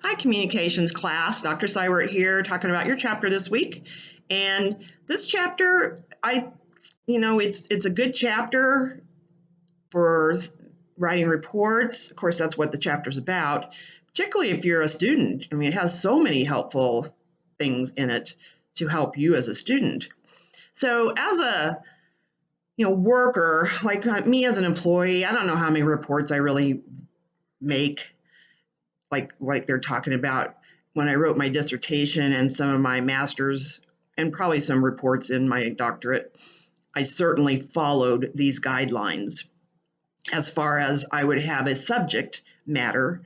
Hi, communications class. Dr. Seiwert here, talking about your chapter this week. And this chapter, it's a good chapter for writing reports. Of course, that's what the chapter's about, particularly if you're a student. I mean, it has so many helpful things in it to help you as a student. So as a worker, like me as an employee, I don't know how many reports I really make, like they're talking about when I wrote my dissertation and some of my master's and probably some reports in my doctorate. I certainly followed these guidelines. As far as I would have a subject matter,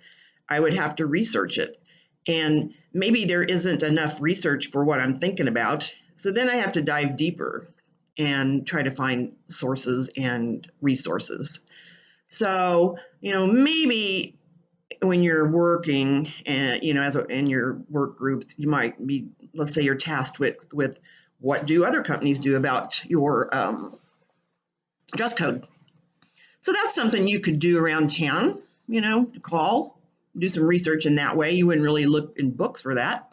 I would have to research it. And maybe there isn't enough research for what I'm thinking about. So then I have to dive deeper and try to find sources and resources. So, maybe when you're working and, in your work groups, you might be, let's say you're tasked with what do other companies do about your dress code. So that's something you could do around town, call, do some research in that way. You wouldn't really look in books for that,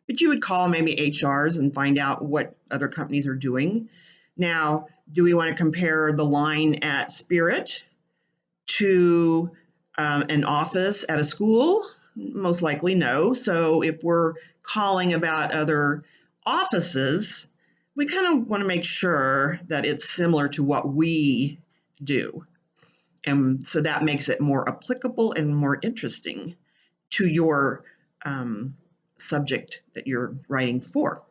but you would call maybe HRs and find out what other companies are doing. Now, do we want to compare the line at Spirit to an office at a school? Most likely no. So if we're calling about other offices, we kind of want to make sure that it's similar to what we do. And so that makes it more applicable and more interesting to your subject that you're writing for.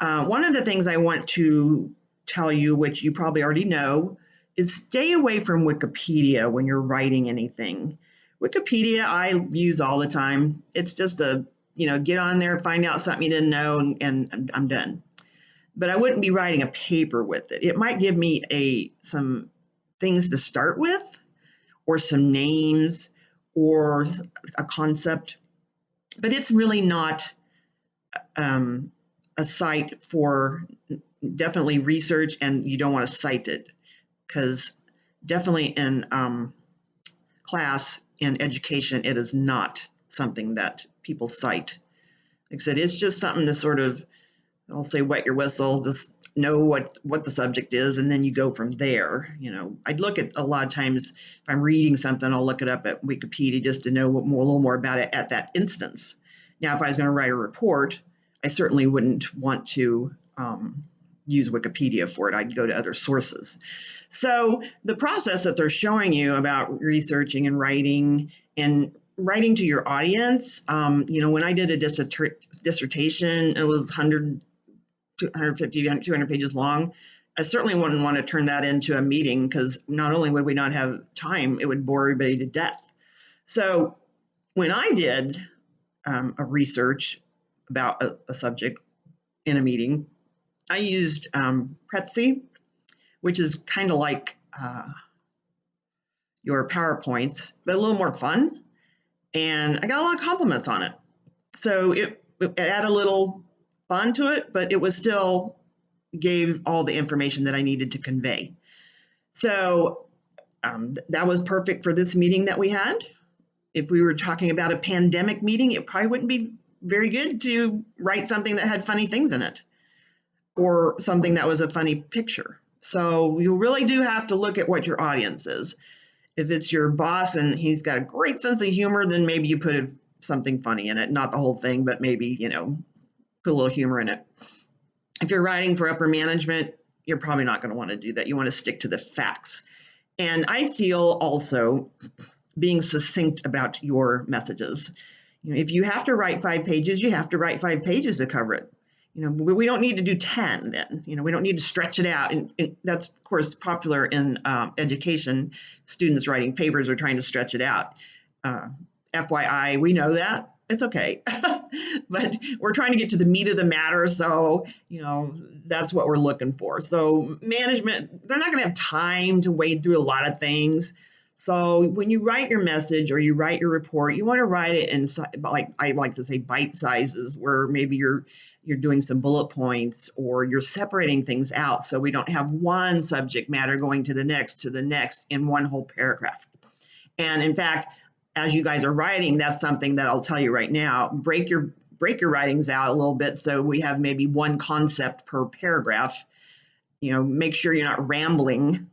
One of the things I want to tell you, which you probably already know, is stay away from Wikipedia when you're writing anything. Wikipedia I use all the time. It's just get on there, find out something you didn't know, and I'm done. But I wouldn't be writing a paper with it. It might give me some things to start with, or some names, or a concept, but it's really not a site for definitely research, and you don't want to cite it, because definitely in class in education, it is not something that people cite. Like I said, it's just something to sort of, I'll say, wet your whistle, just know what the subject is, and then you go from there. I'd look at, a lot of times if I'm reading something, I'll look it up at Wikipedia just to know a little more about it at that instance. Now, if I was going to write a report, I certainly wouldn't want to use Wikipedia for it. I'd go to other sources. So the process that they're showing you about researching and writing to your audience, when I did a dissertation, it was 100, 250, 200 pages long. I certainly wouldn't want to turn that into a meeting, because not only would we not have time, it would bore everybody to death. So when I did a research about a subject in a meeting, I used Prezi, which is kind of like your PowerPoints, but a little more fun. And I got a lot of compliments on it. So it added a little fun to it, but it was still gave all the information that I needed to convey. So that was perfect for this meeting that we had. If we were talking about a pandemic meeting, it probably wouldn't be very good to write something that had funny things in it, or something that was a funny picture. So you really do have to look at what your audience is. If it's your boss and he's got a great sense of humor, then maybe you put something funny in it, not the whole thing, but maybe, put a little humor in it. If you're writing for upper management, you're probably not going to want to do that. You want to stick to the facts. And I feel also being succinct about your messages. If you have to write 5 pages, you have to write 5 pages to cover it. We don't need to do 10 then. We don't need to stretch it out. And that's, of course, popular in education. Students writing papers are trying to stretch it out. FYI, we know that. It's okay. But we're trying to get to the meat of the matter. So, that's what we're looking for. So management, they're not going to have time to wade through a lot of things. So when you write your message or you write your report, you want to write it in, like I like to say, bite sizes, where maybe you're doing some bullet points, or you're separating things out, so we don't have one subject matter going to the next in one whole paragraph. And in fact, as you guys are writing, that's something that I'll tell you right now. Break your writings out a little bit so we have maybe one concept per paragraph. Make sure you're not rambling,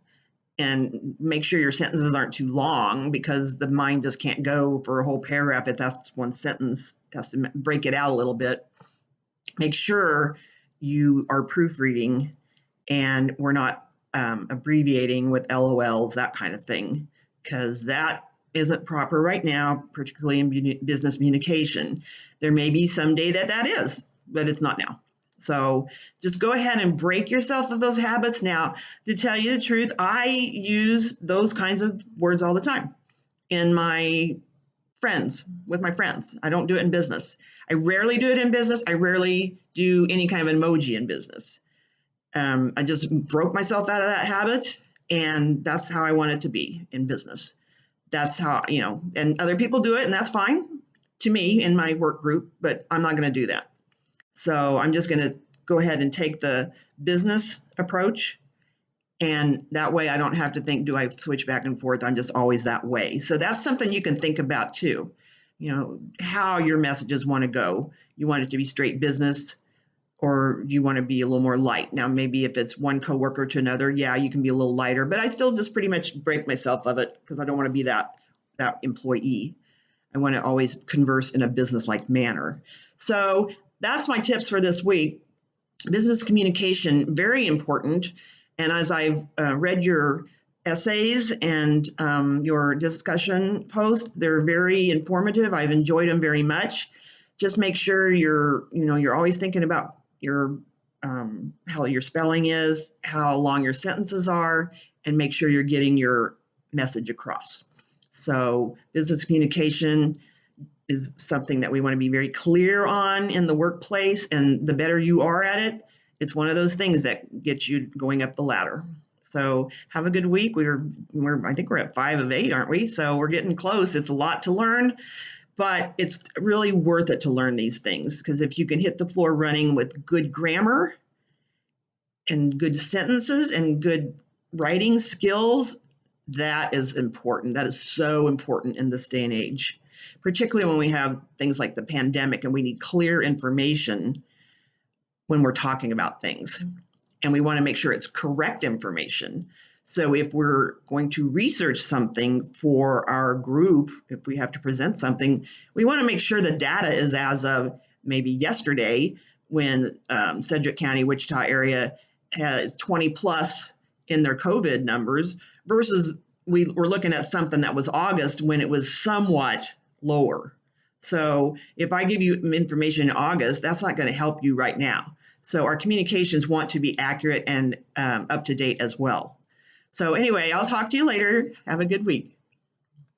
and make sure your sentences aren't too long, because the mind just can't go for a whole paragraph if that's one sentence. It has to break it out a little bit. Make sure you are proofreading and we're not abbreviating with LOLs, that kind of thing, because that isn't proper right now, particularly in business communication. There may be someday that is, but it's not now. So just go ahead and break yourself of those habits. Now, to tell you the truth, I use those kinds of words all the time with my friends. I don't do it in business. I rarely do it in business. I rarely do any kind of emoji in business. I just broke myself out of that habit, and that's how I want it to be in business. That's how, and other people do it, and that's fine to me in my work group, but I'm not going to do that. So I'm just going to go ahead and take the business approach, and that way I don't have to think, do I switch back and forth? I'm just always that way. So that's something you can think about too, how your messages want to go. You want it to be straight business, or you want to be a little more light. Now, maybe if it's one coworker to another, yeah, you can be a little lighter, but I still just pretty much break myself of it, because I don't want to be that employee. I want to always converse in a business-like manner. So that's my tips for this week. Business communication, very important. And as I've read your essays and your discussion posts, they're very informative. I've enjoyed them very much. Just make sure you're always thinking about your how your spelling is, how long your sentences are, and make sure you're getting your message across. So business communication is something that we want to be very clear on in the workplace, and the better you are at it, it's one of those things that gets you going up the ladder. So have a good week. I think we're at 5 of 8, aren't we? So we're getting close. It's a lot to learn, but it's really worth it to learn these things, because if you can hit the floor running with good grammar and good sentences and good writing skills, that is important. That is so important in this day and age, particularly when we have things like the pandemic and we need clear information when we're talking about things. And we want to make sure it's correct information. So if we're going to research something for our group, if we have to present something, we want to make sure the data is as of maybe yesterday, when Sedgwick County, Wichita area has 20 plus in their COVID numbers, versus we're looking at something that was August when it was somewhat lower. So if I give you information in August, that's not going to help you right now. So our communications want to be accurate and up to date as well. So anyway, I'll talk to you later. Have a good week.